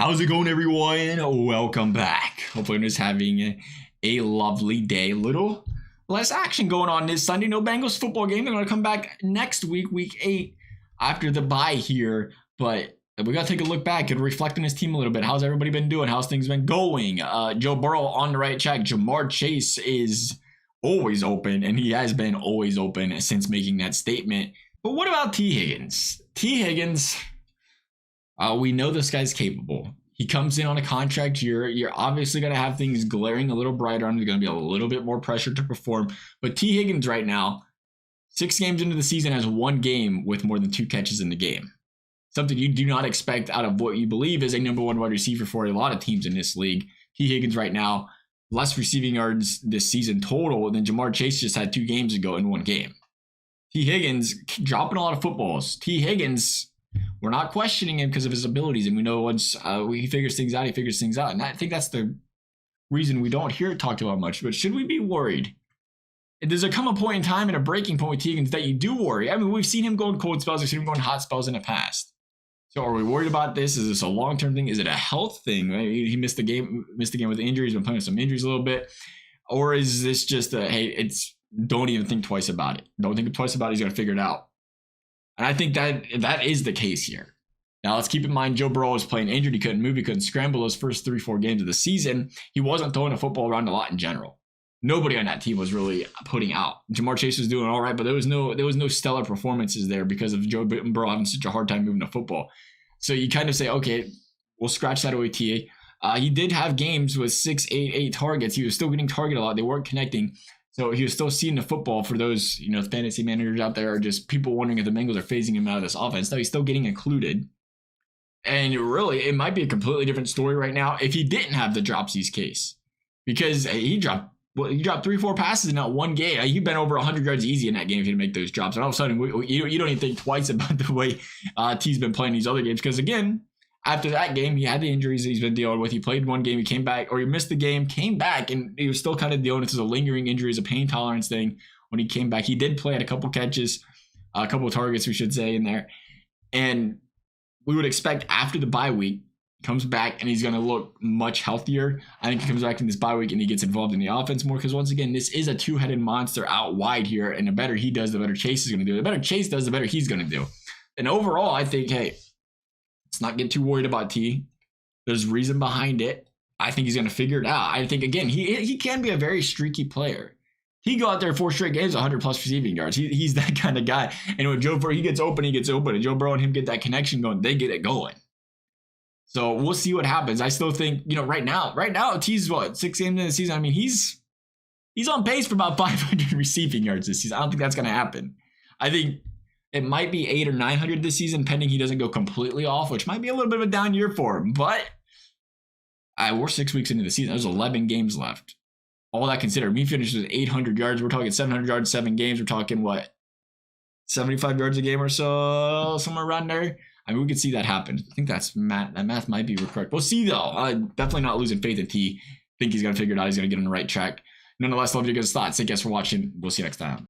How's it going, everyone? Welcome back. Hopefully you're just having a lovely day. Little less action going on this Sunday. No Bengals football game. They're going to come back next week, week 8, after the bye here. But we got to take a look back and reflect on his team a little bit. How's everybody been doing? How's things been going? Joe Burrow on the right track. Jamar Chase is always open, and he has been always open since making that statement. But what about Tee Higgins? Tee Higgins... we know this guy's capable. He comes in on a contract year. You're obviously going to have things glaring a little brighter on. There's going to be a little bit more pressure to perform. But Tee Higgins right now, 6 games into the season, has 1 game with more than 2 catches in the game. Something you do not expect out of what you believe is a number 1 wide receiver for a lot of teams in this league. Tee Higgins right now, less receiving yards this season total than Jamar Chase just had 2 games ago in 1 game. Tee Higgins dropping a lot of footballs. Tee Higgins... we're not questioning him because of his abilities, and we know once he figures things out, he figures things out. And I think that's the reason we don't hear it talked about much. But should we be worried? Does there come a point in time and a breaking point with Tee Higgins that you do worry? I mean, we've seen him go in cold spells. We've seen him go in hot spells in the past. So are we worried about this? Is this a long-term thing? Is it a health thing? Right? He missed the game with injuries, been playing with some injuries a little bit. Or is this just don't even think twice about it. Don't think twice about it. He's going to figure it out. And I think that is the case here. Now, let's keep in mind, Joe Burrow was playing injured. He couldn't move. He couldn't scramble those first 3-4 games of the season. He wasn't throwing the football around a lot in general. Nobody on that team was really putting out. Jamar Chase was doing all right, but there was no stellar performances there because of Joe Burrow having such a hard time moving the football. So you kind of say, okay, we'll scratch that away, TA. He did have games with 6, 8 targets. He was still getting targeted a lot. They weren't connecting. So he was still seeing the football for those, fantasy managers out there, or just people wondering if the Bengals are phasing him out of this offense. No, he's still getting included. And really, it might be a completely different story right now if he didn't have the dropsies case. Because he dropped 3-4 passes in that 1 game. He'd been over 100 yards easy in that game if he didn't make those drops. And all of a sudden, you don't even think twice about the way T's been playing these other games. Because again, after that game, he had the injuries that he's been dealing with. He played 1 game, he came back, or he missed the game, came back, and he was still kind of dealing with a lingering injury, a pain tolerance thing when he came back. He did play at a couple catches, a couple of targets, we should say, in there. And we would expect after the bye week, comes back and he's going to look much healthier. I think he comes back in this bye week and he gets involved in the offense more because, once again, this is a 2-headed monster out wide here, and the better he does, the better Chase is going to do. The better Chase does, the better he's going to do. And overall, I think, hey, let's not get too worried about T. There's reason behind it. I think he's going to figure it out. I think, again, he can be a very streaky player. He go out there 4 straight games, 100-plus receiving yards. He's that kind of guy. And when Joe Burrow, he gets open. And Joe Burrow and him get that connection going. They get it going. So we'll see what happens. I still think, right now, T's 6 games in the season. I mean, he's on pace for about 500 receiving yards this season. I don't think that's going to happen. I think it might be 800 or 900 this season, pending he doesn't go completely off, which might be a little bit of a down year for him. But we're 6 weeks into the season. There's 11 games left. All that considered, he finishes with 800 yards. We're talking 700 yards, 7 games. We're talking, 75 yards a game or so, somewhere around there. I mean, we could see that happen. I think that math might be correct. We'll see, though. Definitely not losing faith in T. Think he's going to figure it out. He's going to get on the right track. Nonetheless, love your guys' thoughts. Thank you guys for watching. We'll see you next time.